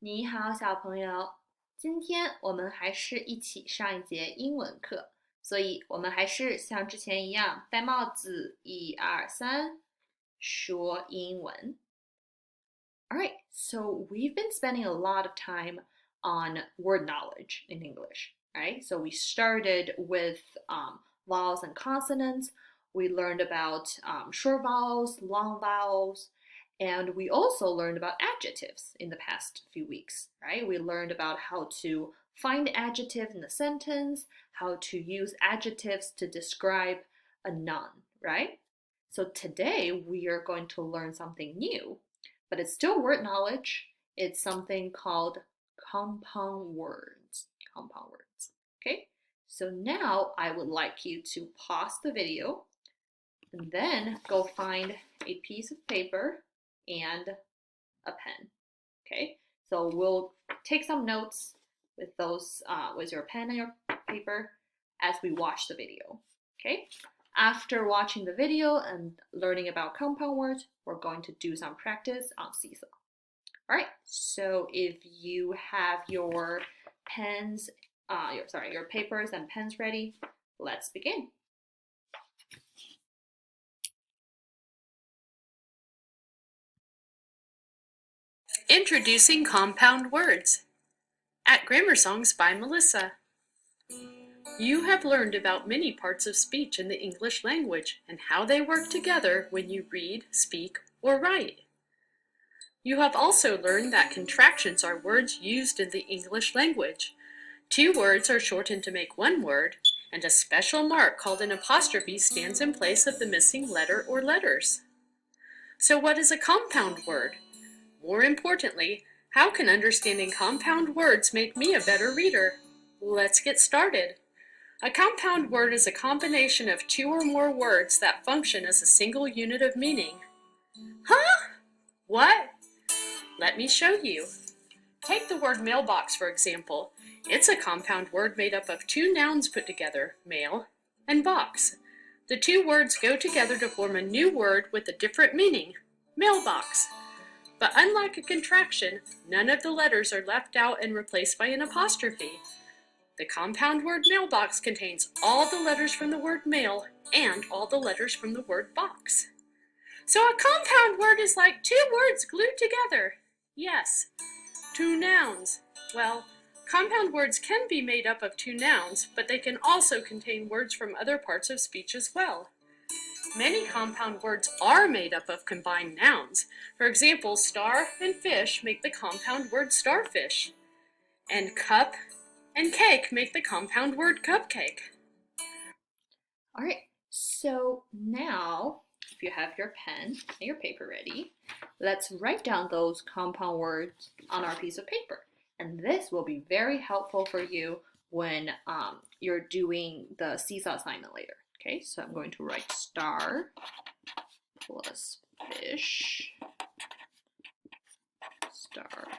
你好，小朋友。今天我们还是一起上一节英文课，所以我们还是像之前一样戴帽子，一二三，说英文。All right, so we've been spending a lot of time on word knowledge in English, right? So we started with vowels and consonants. We learned about short vowels, long vowels, and we also learned about adjectives in the past few weeks, right? We learned about how to find adjectives in a sentence, how to use adjectives to describe a noun, right? So today we are going to learn something new, but it's still word knowledge. It's something called compound words. Compound words. Okay? So now I would like you to pause the video and then go find a piece of paper and a pen. Okay? So we'll take some notes with those with your pen and your paper as we watch the video. Okay? After watching the video and learning about compound words, we're going to do some practice on seesaw. All right, so if you have your pens, your papers and pens ready, let's begin. Introducing compound words at Grammar Songs by Melissa. You have learned about many parts of speech in the English language and how they work together when you read, speak, or write. You have also learned that contractions are words used in the English language. Two words are shortened to make one word, and a special mark called an apostrophe stands in place of the missing letter or letters. So what is a compound word? More importantly, how can understanding compound words make me a better reader? Let's get started. A compound word is a combination of two or more words that function as a single unit of meaning. Huh? What? Let me show you. Take the word mailbox, for example. It's a compound word made up of two nouns put together, mail and box. The two words go together to form a new word with a different meaning, mailbox. But unlike a contraction, none of the letters are left out and replaced by an apostrophe. The compound word mailbox contains all the letters from the word mail and all the letters from the word box. So a compound word is like two words glued together. Yes, two nouns. Well, compound words can be made up of two nouns, but they can also contain words from other parts of speech as well. Many compound words are made up of combined nouns. For example, star and fish make the compound word starfish. And cup and cake make the compound word cupcake. All right, so now if you have your pen and your paper ready, let's write down those compound words on our piece of paper. And this will be very helpful for you when you're doing the seesaw assignment later. Okay, so I'm going to write star plus fish.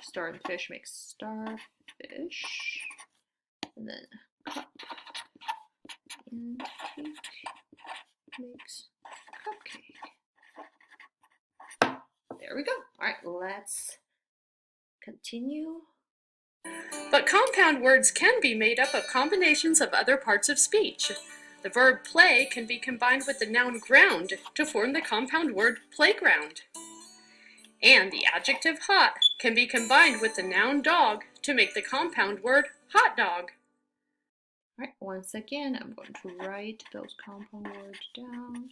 Star and fish makes starfish. And then cup and cake makes cupcake. There we go. All right, let's continue. But compound words can be made up of combinations of other parts of speech. The verb play can be combined with the noun ground to form the compound word playground. And the adjective hot can be combined with the noun dog to make the compound word hot dog. All right, once again, I'm going to write those compound words down.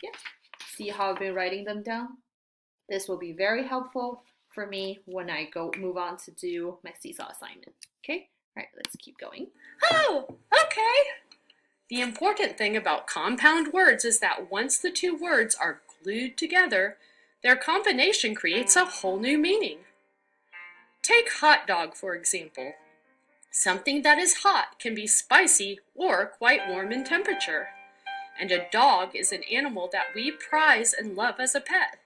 Yeah. See how I've been writing them down? This will be very helpful for me when I move on to do my seesaw assignment. Okay? All right, let's keep going. Oh, okay. The important thing about compound words is that once the two words are glued together, their combination creates a whole new meaning. Take hot dog, for example. Something that is hot can be spicy or quite warm in temperature. And a dog is an animal that we prize and love as a pet.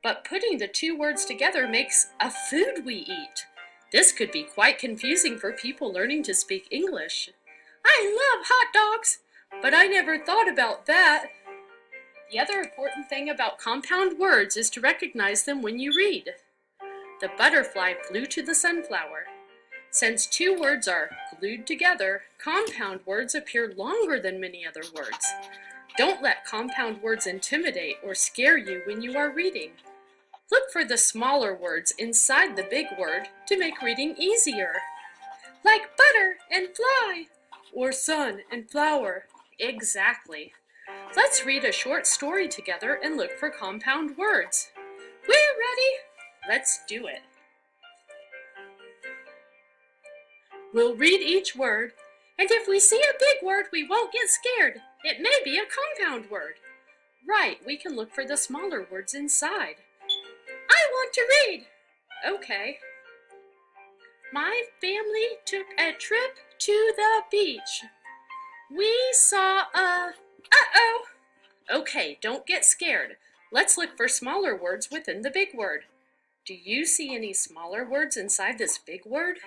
But putting the two words together makes a food we eat. This could be quite confusing for people learning to speak English. I love hot dogs, but I never thought about that. The other important thing about compound words is to recognize them when you read. The butterfly flew to the sunflower. Since two words are glued together, compound words appear longer than many other words. Don't let compound words intimidate or scare you when you are reading. Look for the smaller words inside the big word to make reading easier. Like butter and fly, or sun and flower. Exactly. Let's read a short story together and look for compound words. We're ready. Let's do it. We'll read each word, and if we see a big word, we won't get scared. It may be a compound word. Right, we can look for the smaller words inside. I want to read. Okay. My family took a trip to the beach. We saw a... Uh-oh! Okay, don't get scared. Let's look for smaller words within the big word. Do you see any smaller words inside this big word?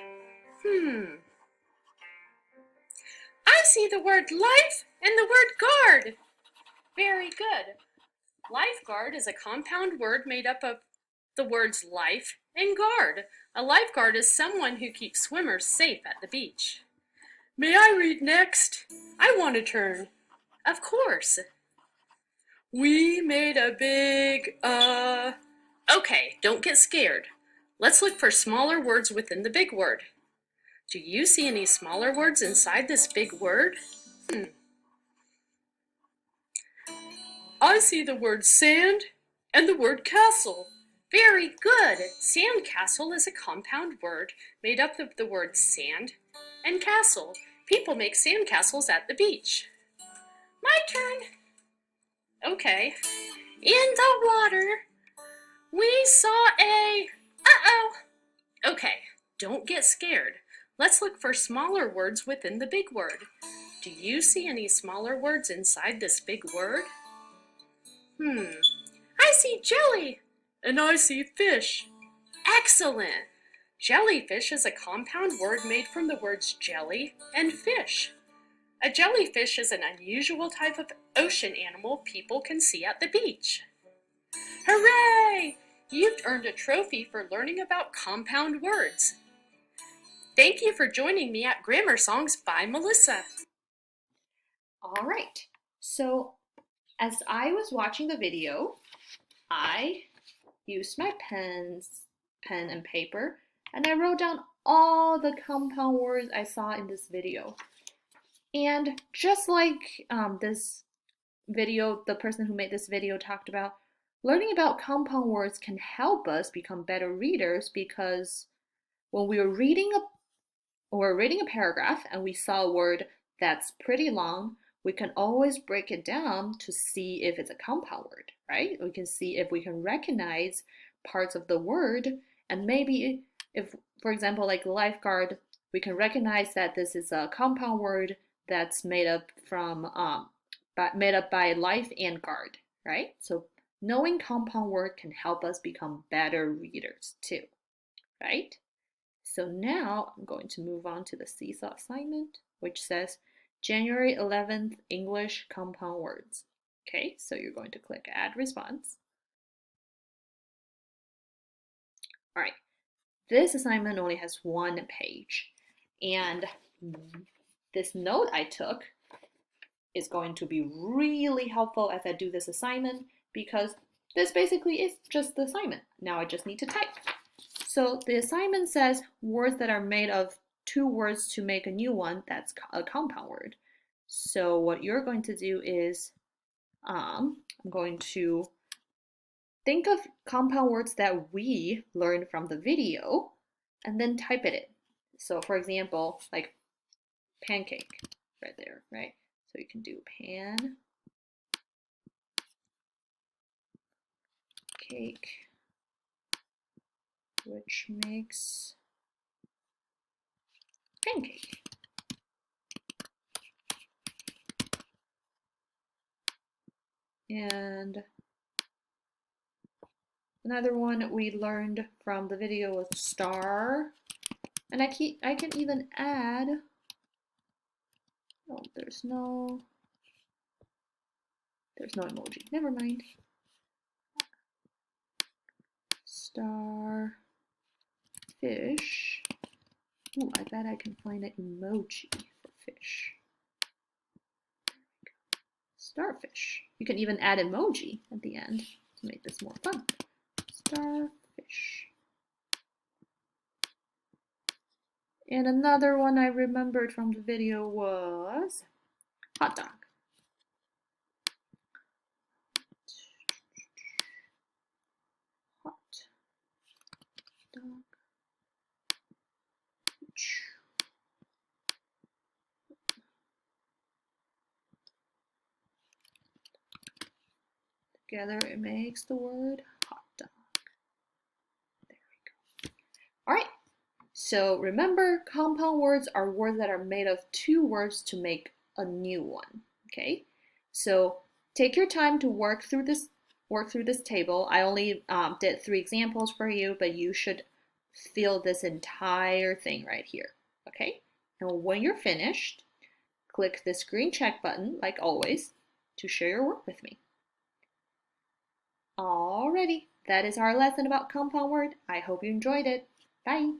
I see the word life and the word guard. Very good. Lifeguard is a compound word made up of the words life and guard. A lifeguard is someone who keeps swimmers safe at the beach. May I read next? I want a turn. Of course. We made a big, Okay, don't get scared. Let's look for smaller words within the big word. Do you see any smaller words inside this big word? I see the word sand and the word castle. Very good. Sandcastle is a compound word made up of the words sand and castle. People make sandcastles at the beach. My turn. Okay. In the water, we saw a... Uh-oh. Okay, don't get scared. Let's look for smaller words within the big word. Do you see any smaller words inside this big word? I see jelly. And I see fish. Excellent. Jellyfish is a compound word made from the words jelly and fish. A jellyfish is an unusual type of ocean animal people can see at the beach. Hooray! You've earned a trophy for learning about compound words. Thank you for joining me at Grammar Songs by Melissa. All right. So, as I was watching the video, I used my pen and paper, and I wrote down all the compound words I saw in this video. And just like this video, the person who made this video talked about, learning about compound words can help us become better readers, because when we were reading a paragraph and we saw a word that's pretty long, we can always break it down to see if it's a compound word, right? We can see if we can recognize parts of the word, and maybe if, for example, like lifeguard, we can recognize that this is a compound word that's made up by life and guard, right? So knowing compound word can help us become better readers too, right? So now I'm going to move on to the seesaw assignment, which says January 11th English compound words. Okay, so you're going to click add response. All right, this assignment only has one page, and this note I took is going to be really helpful as I do this assignment, because this basically is just the assignment. Now I just need to type. So the assignment says words that are made of two words to make a new one, that's a compound word. So what you're going to do is, I'm going to think of compound words that we learned from the video and then type it in. So for example, like pancake right there, right? So you can do pan, cake, which makes pancake. And another one we learned from the video was star, And I can even add, oh, there's no emoji. Never mind. Starfish. Ooh, I bet I can find an emoji for fish. Starfish. You can even add emoji at the end to make this more fun. Starfish. And another one I remembered from the video was hot dog. Hot dog. Together it makes the word hot dog. There we go. All right. So remember, compound words are words that are made of two words to make a new one. Okay. So take your time to work through this table. I only did 3 examples for you, but you should fill this entire thing right here. Okay. And when you're finished, click this green check button, like always, to share your work with me. Alrighty, that is our lesson about compound word. I hope you enjoyed it. Bye.